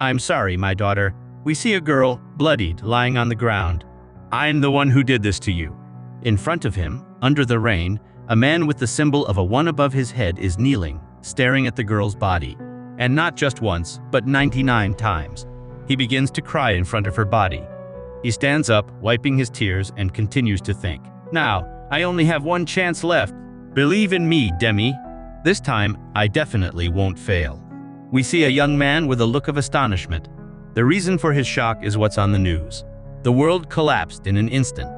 I'm sorry, my daughter. We see a girl, bloodied, lying on the ground. I'm the one who did this to you. In front of him, under the rain, a man with the symbol of a 1 above his head is kneeling, staring at the girl's body. And not just once, but 99 times. He begins to cry in front of her body. He stands up, wiping his tears, and continues to think. Now, I only have one chance left. Believe in me, Demi. This time, I definitely won't fail. We see a young man with a look of astonishment. The reason for his shock is what's on the news. The world collapsed in an instant.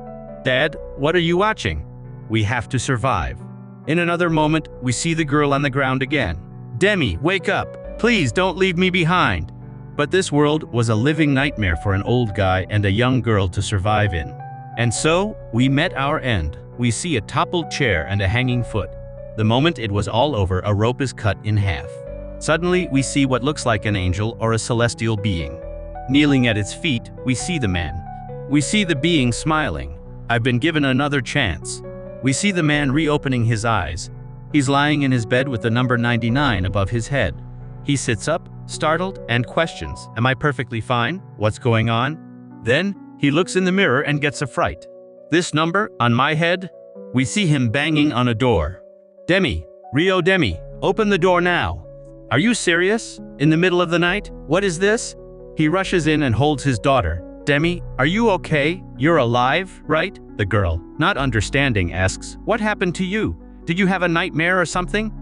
Dad, what are you watching? We have to survive. In another moment, we see the girl on the ground again. Demi, wake up. Please don't leave me behind. But this world was a living nightmare for an old guy and a young girl to survive in. And so, we met our end. We see a toppled chair and a hanging foot. The moment it was all over, a rope is cut in half. Suddenly, we see what looks like an angel or a celestial being. Kneeling at its feet, we see the man. We see the being smiling. I've been given another chance. We see the man reopening his eyes. He's lying in his bed with the number 99 above his head. He sits up, startled, and questions, am I perfectly fine? What's going on? Then, he looks in the mirror and gets a fright. This number, on my head? We see him banging on a door. Demi, Rio Demi, open the door now. Are you serious? In the middle of the night? What is this? He rushes in and holds his daughter. Demi, are you okay? You're alive, right? The girl, not understanding, asks, what happened to you? Did you have a nightmare or something?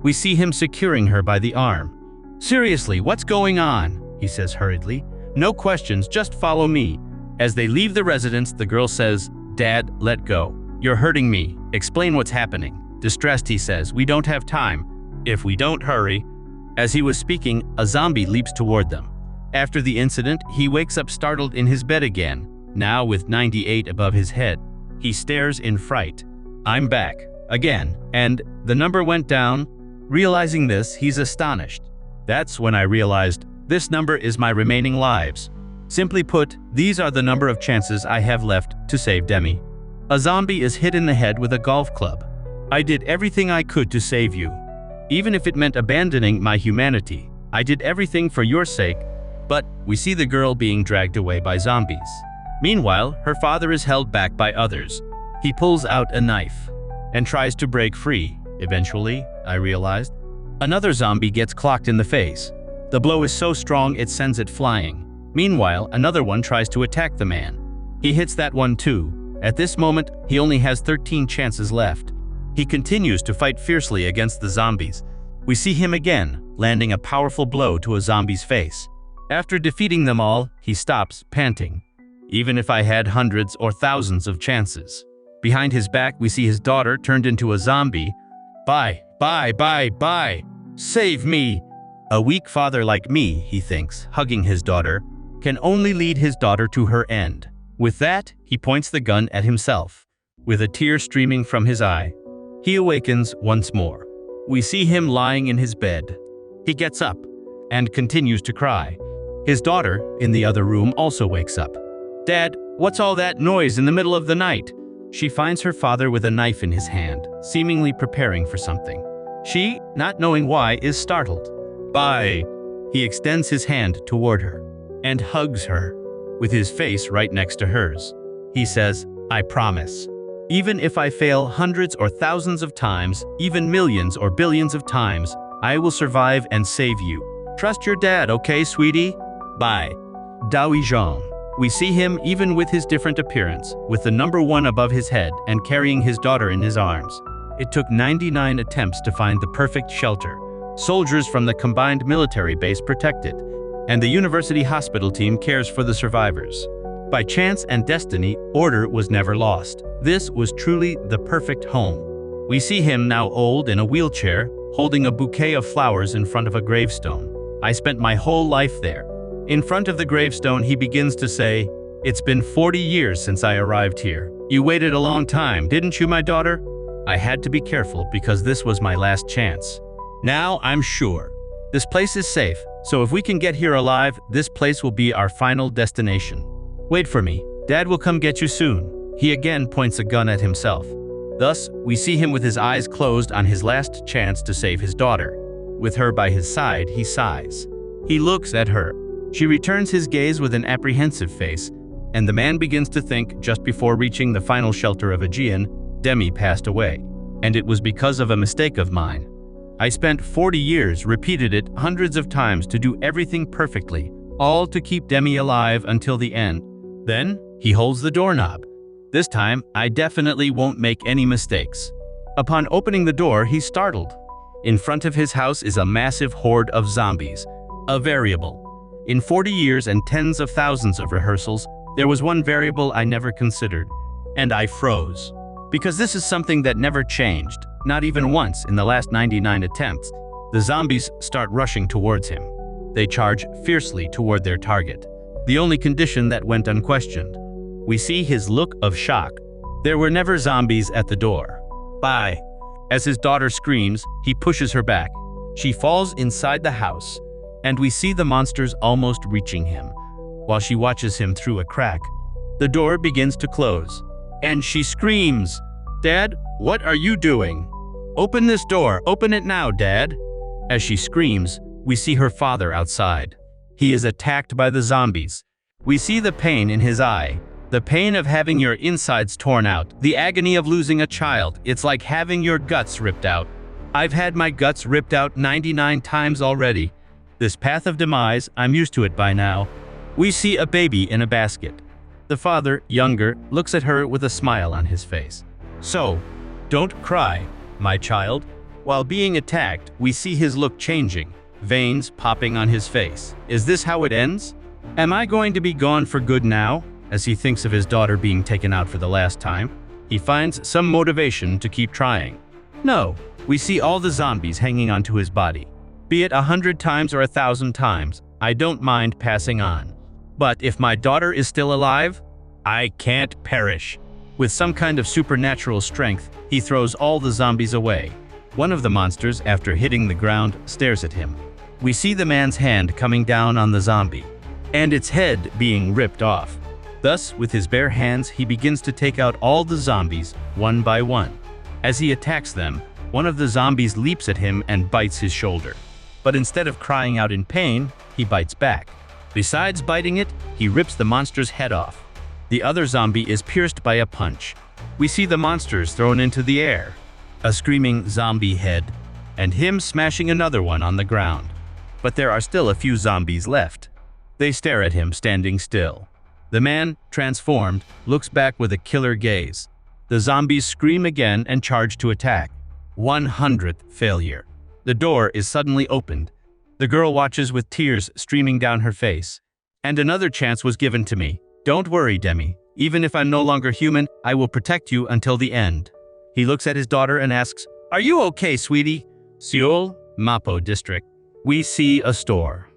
We see him securing her by the arm. Seriously, what's going on? He says hurriedly. No questions, just follow me. As they leave the residence, the girl says, Dad, let go. You're hurting me. Explain what's happening. Distressed, he says, we don't have time. If we don't hurry. As he was speaking, a zombie leaps toward them. After the incident, he wakes up startled in his bed again, now with 98 above his head. He stares in fright. I'm back. Again. And the number went down. Realizing this, he's astonished. That's when I realized, this number is my remaining lives. Simply put, these are the number of chances I have left to save Demi. A zombie is hit in the head with a golf club. I did everything I could to save you. Even if it meant abandoning my humanity, I did everything for your sake. But we see the girl being dragged away by zombies. Meanwhile, her father is held back by others. He pulls out a knife and tries to break free. Eventually, I realized, another zombie gets clocked in the face. The blow is so strong it sends it flying. Meanwhile, another one tries to attack the man. He hits that one too. At this moment, he only has 13 chances left. He continues to fight fiercely against the zombies. We see him again, landing a powerful blow to a zombie's face. After defeating them all, he stops, panting. Even if I had hundreds or thousands of chances. Behind his back, we see his daughter turned into a zombie. Bye, bye, bye, bye. Save me. A weak father like me, he thinks, hugging his daughter, can only lead his daughter to her end. With that, he points the gun at himself, with a tear streaming from his eye. He awakens once more. We see him lying in his bed. He gets up and continues to cry. His daughter, in the other room, also wakes up. Dad, what's all that noise in the middle of the night? She finds her father with a knife in his hand, seemingly preparing for something. She, not knowing why, is startled. Bye. He extends his hand toward her and hugs her, with his face right next to hers. He says, I promise. Even if I fail hundreds or thousands of times, even millions or billions of times, I will survive and save you. Trust your dad, okay, sweetie? Bye. Dawi Zhang. We see him even with his different appearance, with the number 1 above his head and carrying his daughter in his arms. It took 99 attempts to find the perfect shelter. Soldiers from the combined military base protect it, and the university hospital team cares for the survivors. By chance and destiny, order was never lost. This was truly the perfect home. We see him now old in a wheelchair, holding a bouquet of flowers in front of a gravestone. I spent my whole life there. In front of the gravestone, he begins to say, It's been 40 years since I arrived here. You waited a long time, didn't you, my daughter? I had to be careful because this was my last chance. Now I'm sure. This place is safe, so if we can get here alive, this place will be our final destination. Wait for me. Dad will come get you soon. He again points a gun at himself. Thus, we see him with his eyes closed on his last chance to save his daughter. With her by his side, he sighs. He looks at her. She returns his gaze with an apprehensive face, and the man begins to think just before reaching the final shelter of Aegean, Demi passed away. And it was because of a mistake of mine. I spent 40 years, repeated it hundreds of times to do everything perfectly, all to keep Demi alive until the end. Then, he holds the doorknob. This time, I definitely won't make any mistakes. Upon opening the door, he's startled. In front of his house is a massive horde of zombies, a variable. In 40 years and tens of thousands of rehearsals, there was one variable I never considered, and I froze. Because this is something that never changed, not even once in the last 99 attempts. The zombies start rushing towards him. They charge fiercely toward their target, the only condition that went unquestioned. We see his look of shock. There were never zombies at the door. Bye. As his daughter screams, he pushes her back. She falls inside the house, and we see the monsters almost reaching him. While she watches him through a crack, the door begins to close, and she screams, "Dad, what are you doing? Open this door, open it now, Dad." As she screams, we see her father outside. He is attacked by the zombies. We see the pain in his eye, the pain of having your insides torn out, the agony of losing a child. It's like having your guts ripped out. I've had my guts ripped out 99 times already. This path of demise, I'm used to it by now. We see a baby in a basket. The father, younger, looks at her with a smile on his face. "So, don't cry, my child." While being attacked, we see his look changing, veins popping on his face. Is this how it ends? Am I going to be gone for good now? As he thinks of his daughter being taken out for the last time, he finds some motivation to keep trying. No, we see all the zombies hanging onto his body. Be it 100 times or 1,000 times, I don't mind passing on. But if my daughter is still alive, I can't perish. With some kind of supernatural strength, he throws all the zombies away. One of the monsters, after hitting the ground, stares at him. We see the man's hand coming down on the zombie, and its head being ripped off. Thus, with his bare hands, he begins to take out all the zombies, one by one. As he attacks them, one of the zombies leaps at him and bites his shoulder. But instead of crying out in pain, he bites back. Besides biting it, he rips the monster's head off. The other zombie is pierced by a punch. We see the monsters thrown into the air, a screaming zombie head, and him smashing another one on the ground. But there are still a few zombies left. They stare at him standing still. The man, transformed, looks back with a killer gaze. The zombies scream again and charge to attack. 100th failure. The door is suddenly opened. The girl watches with tears streaming down her face. And another chance was given to me. Don't worry, Demi. Even if I'm no longer human, I will protect you until the end. He looks at his daughter and asks, "Are you okay, sweetie?" Seoul, Mapo District. We see a store.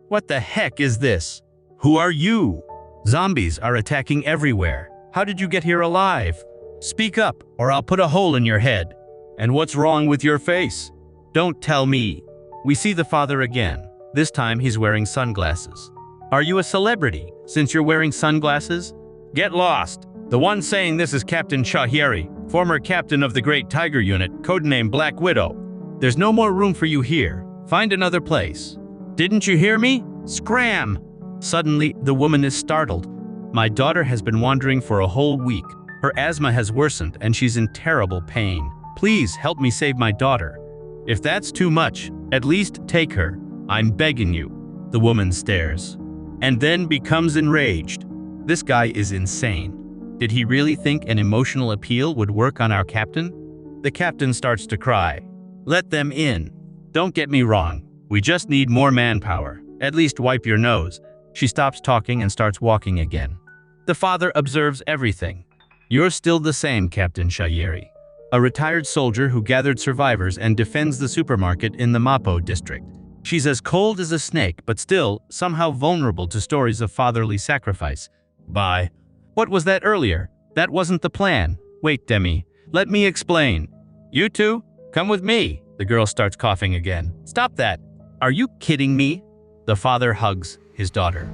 What the heck is this? Who are you? Zombies are attacking everywhere. How did you get here alive? Speak up, or I'll put a hole in your head. And what's wrong with your face? Don't tell me. We see the father again. This time he's wearing sunglasses. Are you a celebrity, since you're wearing sunglasses? Get lost. The one saying this is Captain Shahiri, former captain of the Great Tiger Unit, codename Black Widow. There's no more room for you here. Find another place. Didn't you hear me? Scram! Suddenly, the woman is startled. My daughter has been wandering for a whole week. Her asthma has worsened and she's in terrible pain. Please help me save my daughter. If that's too much, at least take her. I'm begging you. The woman stares, and then becomes enraged. This guy is insane. Did he really think an emotional appeal would work on our captain? The captain starts to cry. Let them in. Don't get me wrong. We just need more manpower. At least wipe your nose. She stops talking and starts walking again. The father observes everything. You're still the same, Captain Shayeri. A retired soldier who gathered survivors and defends the supermarket in the Mapo district. She's as cold as a snake, but still somehow vulnerable to stories of fatherly sacrifice. Bye. What was that earlier? That wasn't the plan. Wait, Demi. Let me explain. You two, come with me. The girl starts coughing again. Stop that. Are you kidding me? The father hugs his daughter.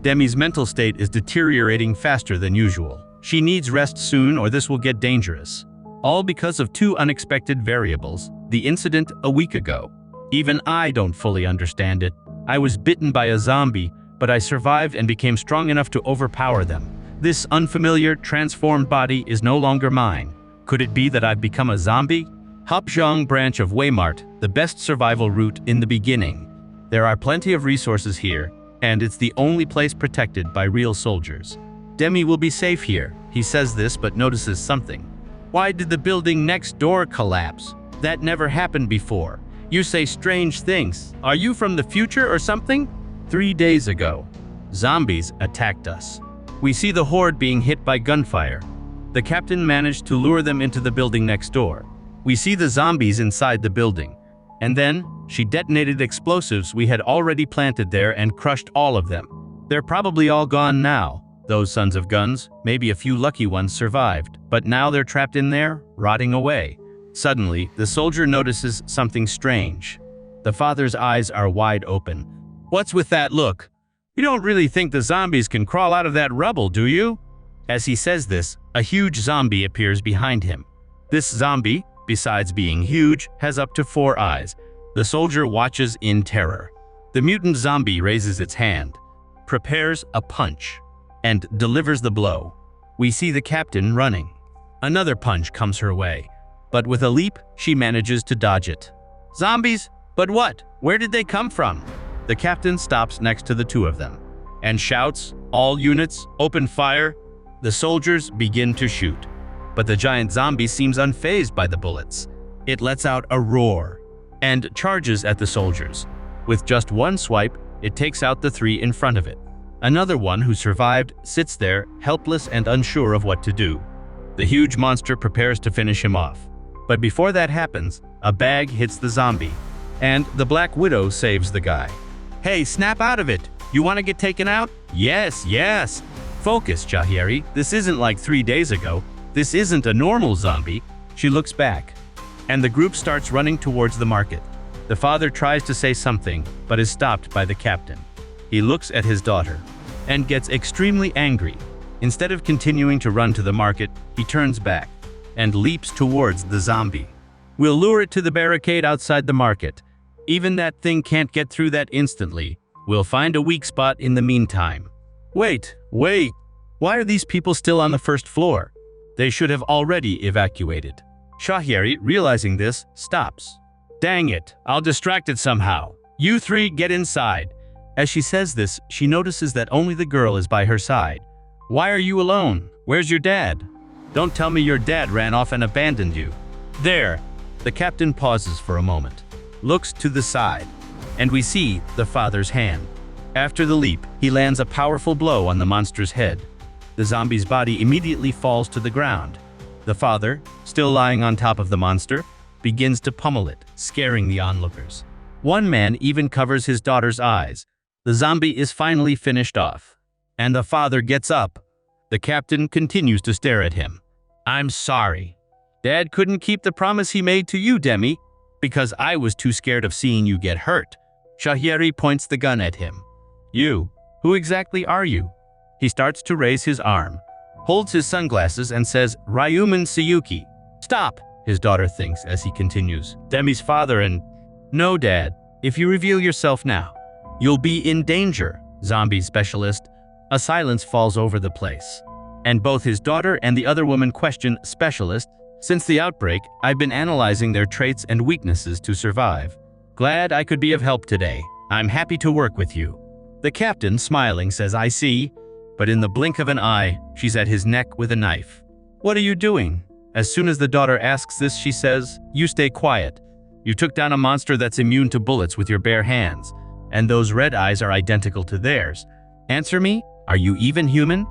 Demi's mental state is deteriorating faster than usual. She needs rest soon or this will get dangerous. All because of two unexpected variables. The incident a week ago. Even I don't fully understand it. I was bitten by a zombie, but I survived and became strong enough to overpower them. This unfamiliar, transformed body is no longer mine. Could it be that I've become a zombie? Hopjeong branch of Waymart, the best survival route in the beginning. There are plenty of resources here, and it's the only place protected by real soldiers. Demi will be safe here. He says this but notices something. Why did the building next door collapse? That never happened before. You say strange things. Are you from the future or something? 3 days ago, zombies attacked us. We see the horde being hit by gunfire. The captain managed to lure them into the building next door. We see the zombies inside the building. And then, she detonated explosives we had already planted there and crushed all of them. They're probably all gone now. Those sons of guns, maybe a few lucky ones survived, but now they're trapped in there, rotting away. Suddenly, the soldier notices something strange. The father's eyes are wide open. What's with that look? You don't really think the zombies can crawl out of that rubble, do you? As he says this, a huge zombie appears behind him. This zombie, besides being huge, has up to 4 eyes. The soldier watches in terror. The mutant zombie raises its hand, prepares a punch, and delivers the blow. We see the captain running. Another punch comes her way, but with a leap, she manages to dodge it. Zombies? But what? Where did they come from? The captain stops next to the 2 of them and shouts, "All units, open fire!" The soldiers begin to shoot, but the giant zombie seems unfazed by the bullets. It lets out a roar and charges at the soldiers. With just one swipe, it takes out the 3 in front of it. Another one who survived sits there, helpless and unsure of what to do. The huge monster prepares to finish him off. But before that happens, a bag hits the zombie, and the Black Widow saves the guy. Hey, snap out of it! You want to get taken out? Yes, yes! Focus, Jahieri. This isn't like 3 days ago. This isn't a normal zombie. She looks back, and the group starts running towards the market. The father tries to say something, but is stopped by the captain. He looks at his daughter, and gets extremely angry. Instead of continuing to run to the market, he turns back, and leaps towards the zombie. We'll lure it to the barricade outside the market. Even that thing can't get through that instantly. We'll find a weak spot in the meantime. Wait. Why are these people still on the first floor? They should have already evacuated. Jahieri, realizing this, stops. Dang it, I'll distract it somehow. You 3 get inside. As she says this, she notices that only the girl is by her side. Why are you alone? Where's your dad? Don't tell me your dad ran off and abandoned you. There. The captain pauses for a moment, looks to the side, and we see the father's hand. After the leap, he lands a powerful blow on the monster's head. The zombie's body immediately falls to the ground. The father, still lying on top of the monster, begins to pummel it, scaring the onlookers. One man even covers his daughter's eyes. The zombie is finally finished off, and the father gets up. The captain continues to stare at him. I'm sorry. Dad couldn't keep the promise he made to you, Demi, because I was too scared of seeing you get hurt. Jahieri points the gun at him. You? Who exactly are you? He starts to raise his arm, holds his sunglasses and says, Ryuman Suyuki. Stop, his daughter thinks as he continues. Demi's father and... No, Dad. If you reveal yourself now, you'll be in danger, zombie specialist. A silence falls over the place, and both his daughter and the other woman question specialist. Since the outbreak, I've been analyzing their traits and weaknesses to survive. Glad I could be of help today. I'm happy to work with you. The captain, smiling, says, I see. But in the blink of an eye, she's at his neck with a knife. What are you doing? As soon as the daughter asks this, she says, You stay quiet. You took down a monster that's immune to bullets with your bare hands, and those red eyes are identical to theirs. Answer me, are you even human?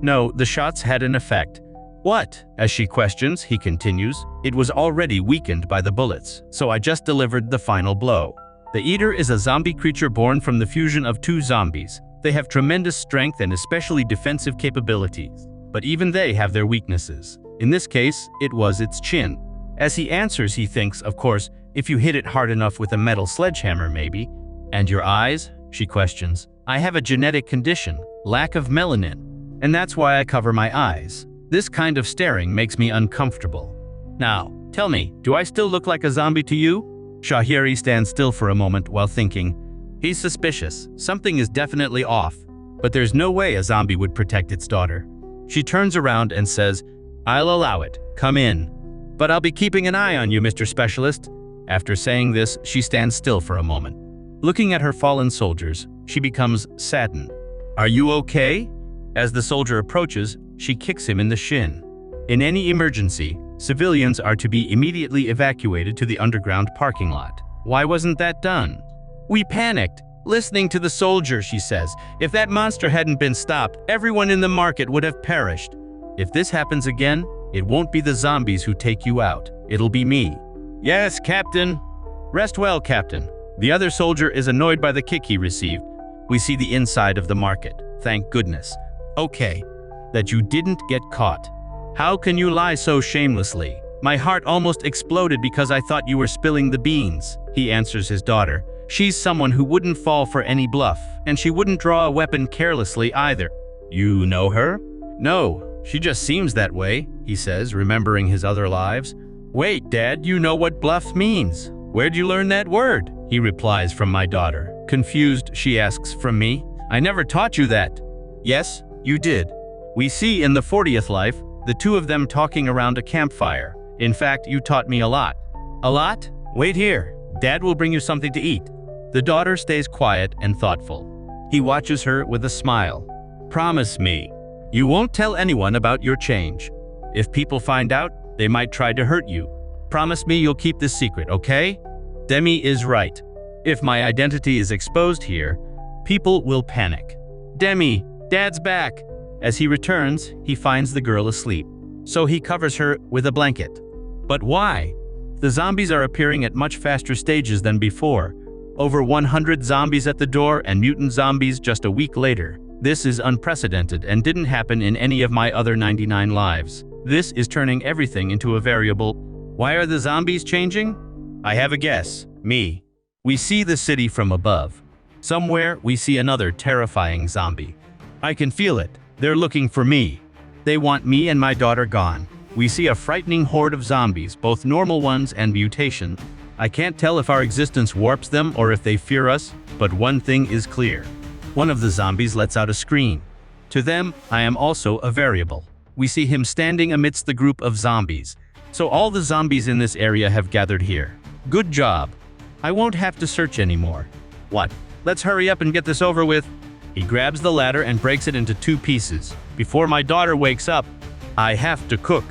No, the shots had an effect. What? As she questions, he continues, it was already weakened by the bullets, so I just delivered the final blow. The Eater is a zombie creature born from the fusion of 2 zombies. They have tremendous strength and especially defensive capabilities, but even they have their weaknesses. In this case, it was its chin. As he answers, he thinks, of course, if you hit it hard enough with a metal sledgehammer maybe. And your eyes? She questions. I have a genetic condition, lack of melanin, and that's why I cover my eyes. This kind of staring makes me uncomfortable. Now, tell me, do I still look like a zombie to you? Jahieri stands still for a moment while thinking. He's suspicious. Something is definitely off. But there's no way a zombie would protect its daughter. She turns around and says, "I'll allow it. Come in. But I'll be keeping an eye on you, Mr. Specialist." After saying this, she stands still for a moment. Looking at her fallen soldiers, she becomes saddened. "Are you okay?" As the soldier approaches, she kicks him in the shin. In any emergency, civilians are to be immediately evacuated to the underground parking lot. Why wasn't that done? "We panicked, listening to the soldier," she says. "If that monster hadn't been stopped, everyone in the market would have perished. If this happens again, it won't be the zombies who take you out. It'll be me." "Yes, Captain." "Rest well, Captain." The other soldier is annoyed by the kick he received. We see the inside of the market. Thank goodness. "Okay, that you didn't get caught. How can you lie so shamelessly? My heart almost exploded because I thought you were spilling the beans," he answers his daughter. "She's someone who wouldn't fall for any bluff, and she wouldn't draw a weapon carelessly either." "You know her?" "No, she just seems that way," he says, remembering his other lives. "Wait, Dad, you know what bluff means? Where'd you learn that word?" He replies, "From my daughter." Confused, she asks, "From me? I never taught you that." "Yes, you did." We see in the 40th life, the two of them talking around a campfire. "In fact, you taught me a lot." "A lot? Wait here. Dad will bring you something to eat." The daughter stays quiet and thoughtful. He watches her with a smile. "Promise me, you won't tell anyone about your change. If people find out, they might try to hurt you. Promise me you'll keep this secret, okay?" Demi is right. If my identity is exposed here, people will panic. "Demi, Dad's back." As he returns, he finds the girl asleep. So he covers her with a blanket. But why? The zombies are appearing at much faster stages than before. Over 100 zombies at the door and mutant zombies just a week later. This is unprecedented and didn't happen in any of my other 99 lives. This is turning everything into a variable. Why are the zombies changing? I have a guess. Me. We see the city from above. Somewhere we see another terrifying zombie. I can feel it. They're looking for me. They want me and my daughter gone. We see a frightening horde of zombies, both normal ones and mutation. I can't tell if our existence warps them or if they fear us, but one thing is clear. One of the zombies lets out a scream. To them, I am also a variable. We see him standing amidst the group of zombies. So all the zombies in this area have gathered here. Good job. I won't have to search anymore. What? Let's hurry up and get this over with. He grabs the ladder and breaks it into 2 pieces. Before my daughter wakes up, I have to cook.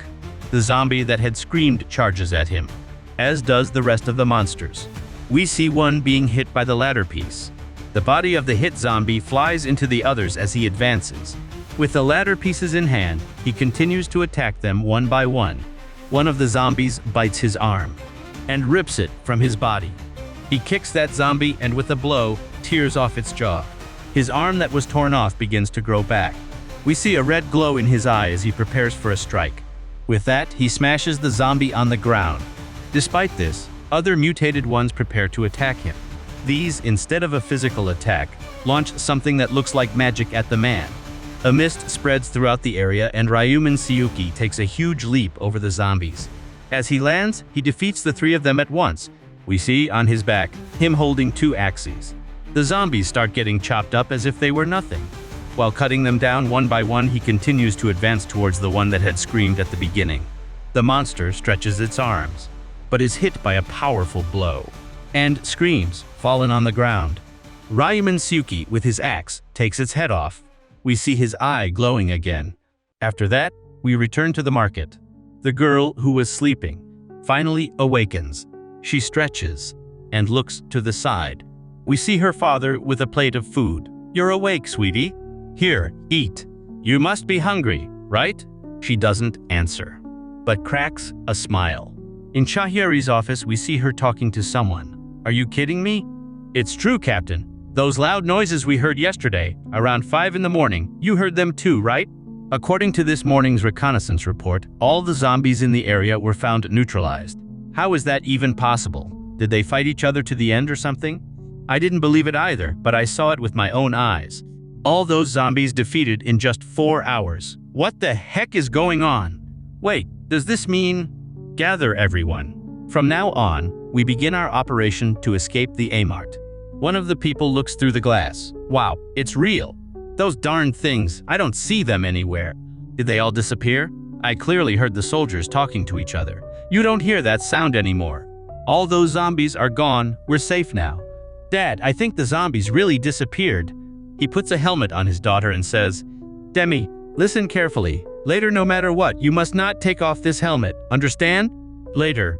The zombie that had screamed charges at him, as does the rest of the monsters. We see one being hit by the ladder piece. The body of the hit zombie flies into the others as he advances. With the ladder pieces in hand, he continues to attack them one by one. One of the zombies bites his arm and rips it from his body. He kicks that zombie and with a blow, tears off its jaw. His arm that was torn off begins to grow back. We see a red glow in his eye as he prepares for a strike. With that, he smashes the zombie on the ground. Despite this, other mutated ones prepare to attack him. These, instead of a physical attack, launch something that looks like magic at the man. A mist spreads throughout the area and Ryuman Siyuki takes a huge leap over the zombies. As he lands, he defeats the 3 of them at once. We see, on his back, him holding 2 axes. The zombies start getting chopped up as if they were nothing. While cutting them down one by one, he continues to advance towards the one that had screamed at the beginning. The monster stretches its arms, but is hit by a powerful blow, and screams, fallen on the ground. Ryuman Siyuki, with his axe, takes its head off. We see his eye glowing again. After that, we return to the market. The girl, who was sleeping, finally awakens. She stretches and looks to the side. We see her father with a plate of food. "You're awake, sweetie. Here, eat. You must be hungry, right?" She doesn't answer, but cracks a smile. In Chahiri's office, we see her talking to someone. "Are you kidding me?" "It's true, Captain. Those loud noises we heard yesterday, around 5 in the morning, you heard them too, right?" According to this morning's reconnaissance report, all the zombies in the area were found neutralized. How is that even possible? Did they fight each other to the end or something? I didn't believe it either, but I saw it with my own eyes. All those zombies defeated in just 4 hours. What the heck is going on? Wait, does this mean? Gather everyone. From now on, we begin our operation to escape the A-Mart. One of the people looks through the glass. Wow, it's real. Those darn things, I don't see them anywhere. Did they all disappear? I clearly heard the soldiers talking to each other. You don't hear that sound anymore. All those zombies are gone, we're safe now. Dad, I think the zombies really disappeared. He puts a helmet on his daughter and says, Demi, listen carefully. Later, no matter what, you must not take off this helmet, understand? Later,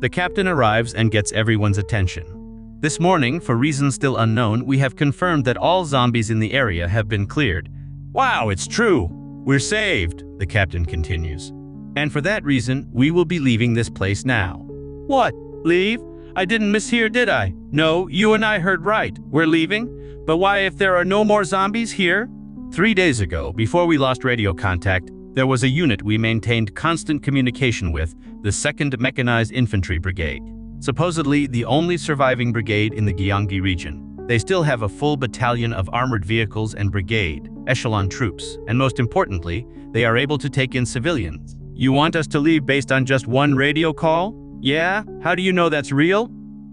the captain arrives and gets everyone's attention. This morning, for reasons still unknown, we have confirmed that all zombies in the area have been cleared. Wow, it's true. We're saved, the captain continues. And for that reason, we will be leaving this place now. What? Leave? I didn't mishear, did I? No, you and I heard right. We're leaving? But why if there are no more zombies here? 3 days ago, before we lost radio contact, there was a unit we maintained constant communication with, the 2nd Mechanized Infantry Brigade. Supposedly the only surviving brigade in the Gyeonggi region. They still have a full battalion of armored vehicles and brigade, echelon troops, and most importantly, they are able to take in civilians. You want us to leave based on just one radio call? Yeah? How do you know that's real?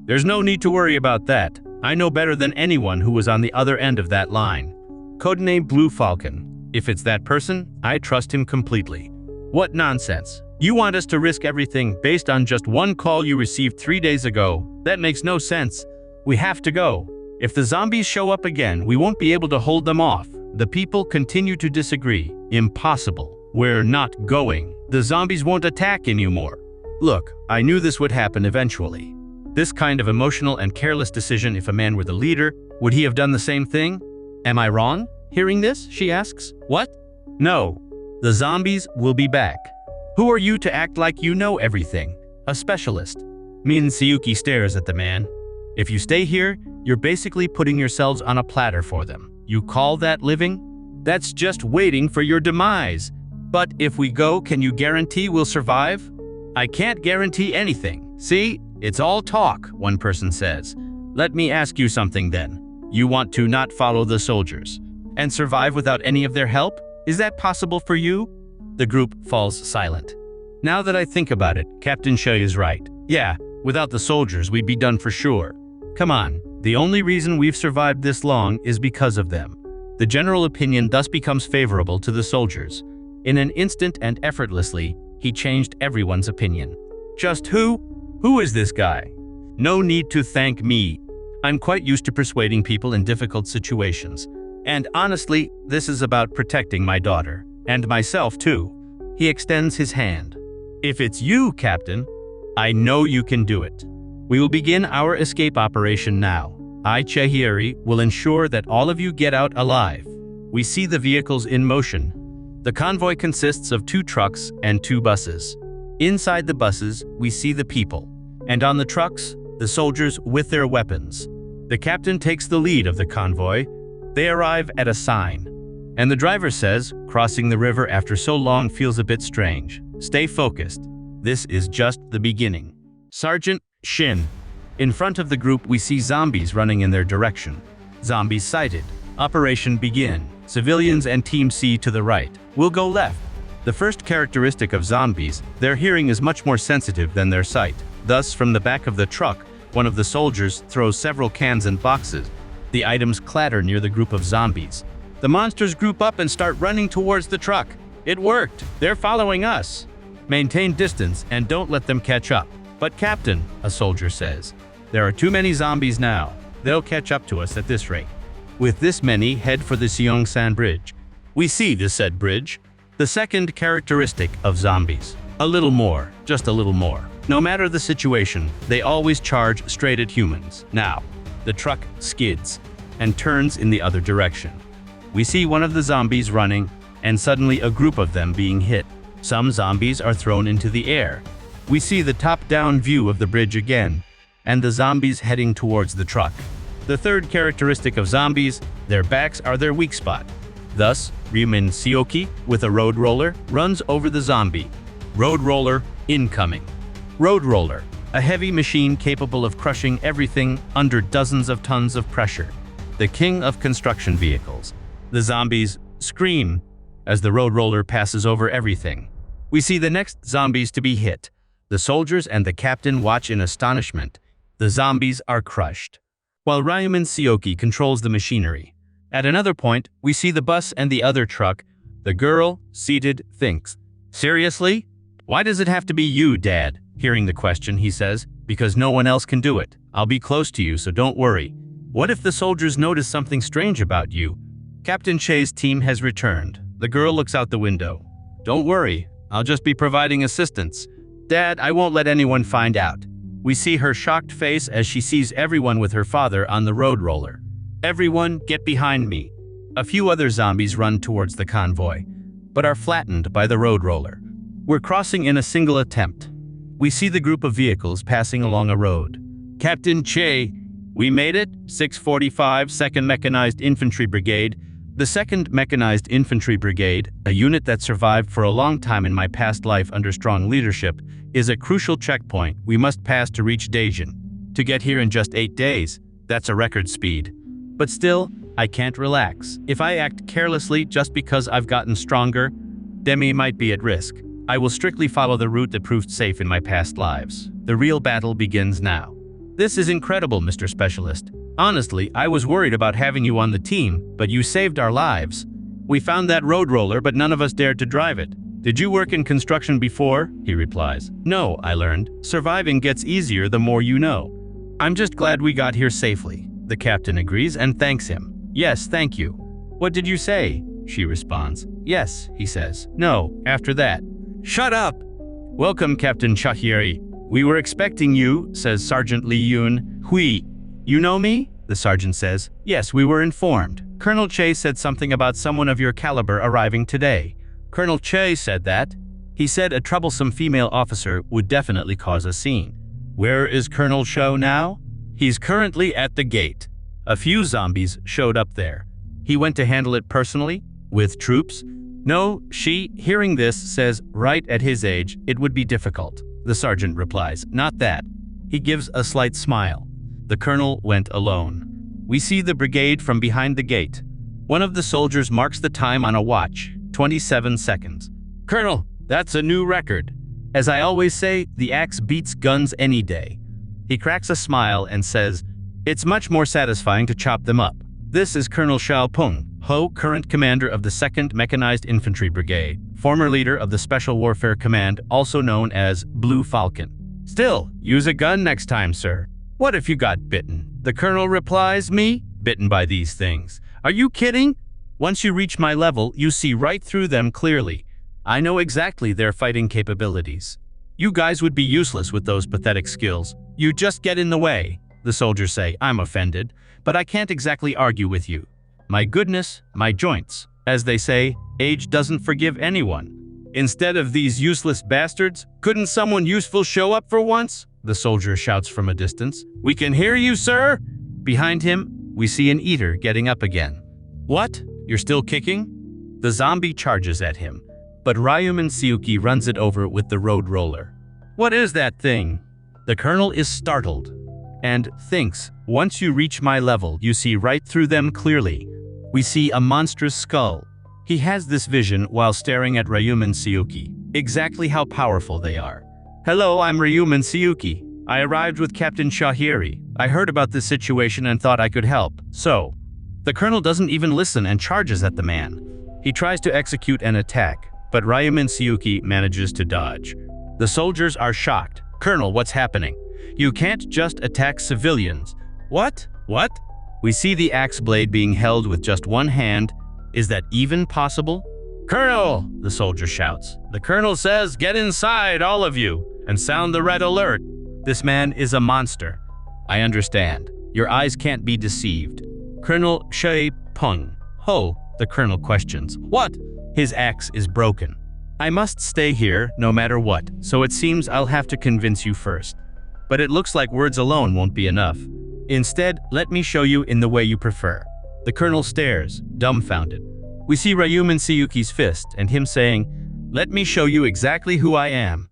There's no need to worry about that. I know better than anyone who was on the other end of that line. Codename Blue Falcon. If it's that person, I trust him completely. What nonsense. You want us to risk everything based on just one call you received 3 days ago? That makes no sense. We have to go. If the zombies show up again, we won't be able to hold them off. The people continue to disagree. Impossible. We're not going. The zombies won't attack anymore. Look, I knew this would happen eventually. This kind of emotional and careless decision, if a man were the leader, would he have done the same thing? Am I wrong? Hearing this, she asks. What? No. The zombies will be back. Who are you to act like you know everything? A specialist. Min Siyuki stares at the man. If you stay here, you're basically putting yourselves on a platter for them. You call that living? That's just waiting for your demise. But if we go, can you guarantee we'll survive? I can't guarantee anything. See, it's all talk, one person says. Let me ask you something then. You want to not follow the soldiers and survive without any of their help? Is that possible for you? The group falls silent. Now that I think about it, Captain Shui is right. Yeah, without the soldiers, we'd be done for sure. Come on, the only reason we've survived this long is because of them. The general opinion thus becomes favorable to the soldiers. In an instant and effortlessly, he changed everyone's opinion. Just who? Who is this guy? No need to thank me. I'm quite used to persuading people in difficult situations. And honestly, this is about protecting my daughter. And myself too. He extends his hand. If it's you, Captain, I know you can do it. We will begin our escape operation now. I, Chehiri, will ensure that all of you get out alive. We see the vehicles in motion. The convoy consists of 2 trucks and 2 buses. Inside the buses, we see the people. And on the trucks, the soldiers with their weapons. The captain takes the lead of the convoy. They arrive at a sign. And the driver says, crossing the river after so long feels a bit strange. Stay focused. This is just the beginning. Sergeant Shin. In front of the group, we see zombies running in their direction. Zombies sighted. Operation begin. Civilians and Team C to the right. We'll go left. The first characteristic of zombies, their hearing is much more sensitive than their sight. Thus, from the back of the truck, one of the soldiers throws several cans and boxes. The items clatter near the group of zombies. The monsters group up and start running towards the truck. It worked. They're following us. Maintain distance and don't let them catch up. But Captain, a soldier says, there are too many zombies now. They'll catch up to us at this rate. With this many, head for the Seongsan Bridge. We see the said bridge. The second characteristic of zombies. A little more, just a little more. No matter the situation, they always charge straight at humans. Now, the truck skids and turns in the other direction. We see one of the zombies running, and suddenly a group of them being hit. Some zombies are thrown into the air. We see the top-down view of the bridge again, and the zombies heading towards the truck. The third characteristic of zombies, their backs are their weak spot. Thus, Ryumin Seoki, with a road roller, runs over the zombie. Road roller, incoming. Road roller, a heavy machine capable of crushing everything under dozens of tons of pressure. The king of construction vehicles. The zombies scream as the road roller passes over everything. We see the next zombies to be hit. The soldiers and the captain watch in astonishment. The zombies are crushed. while Ryuman Sioki controls the machinery. At another point, we see the bus and the other truck. The girl, seated, thinks, "Seriously? Why does it have to be you, Dad?" Hearing the question, he says, "Because no one else can do it. I'll be close to you, so don't worry." What if the soldiers notice something strange about you? Captain Che's team has returned. The girl looks out the window. "Don't worry, I'll just be providing assistance. Dad, I won't let anyone find out." We see her shocked face as she sees everyone with her father on the road roller. "Everyone, get behind me." A few other zombies run towards the convoy, but are flattened by the road roller. We're crossing in a single attempt. We see the group of vehicles passing along a road. "Captain Che, we made it. 645 2nd Mechanized Infantry Brigade." The 2nd Mechanized Infantry Brigade, a unit that survived for a long time in my past life under strong leadership, is a crucial checkpoint we must pass to reach Daejeon. To get here in just 8 days, that's a record speed. But still, I can't relax. If I act carelessly just because I've gotten stronger, Demi might be at risk. I will strictly follow the route that proved safe in my past lives. The real battle begins now. "This is incredible, Mr. Specialist. Honestly, I was worried about having you on the team, but you saved our lives. We found that road roller, but none of us dared to drive it. Did you work in construction before?" He replies. "No, I learned. Surviving gets easier the more you know. I'm just glad we got here safely." The captain agrees and thanks him. "Yes, thank you." "What did you say?" She responds. "Yes," he says. "No, after that." "Shut up!" "Welcome, Captain Chahieri. We were expecting you," says Sergeant Lee Yoon. "Hui. You know me?" The sergeant says. "Yes, we were informed. Colonel Che said something about someone of your caliber arriving today." "Colonel Che said that?" "He said a troublesome female officer would definitely cause a scene." "Where is Colonel Cho now?" "He's currently at the gate." A few zombies showed up there. "He went to handle it personally? With troops?" "No, she, hearing this, says right at his age, it would be difficult." The sergeant replies, "Not that." He gives a slight smile. The colonel went alone. We see the brigade from behind the gate. One of the soldiers marks the time on a watch, 27 seconds. "Colonel, that's a new record." "As I always say, the axe beats guns any day." He cracks a smile and says, "It's much more satisfying to chop them up." This is Colonel Xiao Peng Ho, current commander of the 2nd Mechanized Infantry Brigade, former leader of the Special Warfare Command, also known as Blue Falcon. "Still, use a gun next time, sir." "What if you got bitten?" The colonel replies, "Me? Bitten by these things? Are you kidding? Once you reach my level, you see right through them clearly. I know exactly their fighting capabilities. You guys would be useless with those pathetic skills. You just get in the way." The soldiers say, "I'm offended, but I can't exactly argue with you. My goodness, my joints." As they say, age doesn't forgive anyone. "Instead of these useless bastards, couldn't someone useful show up for once?" The soldier shouts from a distance. "We can hear you, sir!" Behind him, we see an eater getting up again. "What? You're still kicking?" The zombie charges at him, but Ryuman Siuki runs it over with the road roller. "What is that thing?" The colonel is startled and thinks, "Once you reach my level, you see right through them clearly." We see a monstrous skull. He has this vision while staring at Ryuman Siuki. Exactly how powerful they are. "Hello, I'm Ryuman Siuki. I arrived with Captain Shahiri. I heard about this situation and thought I could help. So." The colonel doesn't even listen and charges at the man. He tries to execute an attack, but Ryuman Siuki manages to dodge. The soldiers are shocked. "Colonel, what's happening? You can't just attack civilians." "What? What?" We see the axe blade being held with just one hand. Is that even possible? "Colonel!" the soldier shouts. "The colonel says, get inside, all of you, and sound the red alert." This man is a monster. "I understand. Your eyes can't be deceived." "Colonel Shui Peng Ho," the colonel questions. "What?" "His axe is broken. I must stay here no matter what, so it seems I'll have to convince you first. But it looks like words alone won't be enough. Instead, let me show you in the way you prefer." The colonel stares, dumbfounded. We see Ryuman Siuki's fist and him saying, "Let me show you exactly who I am."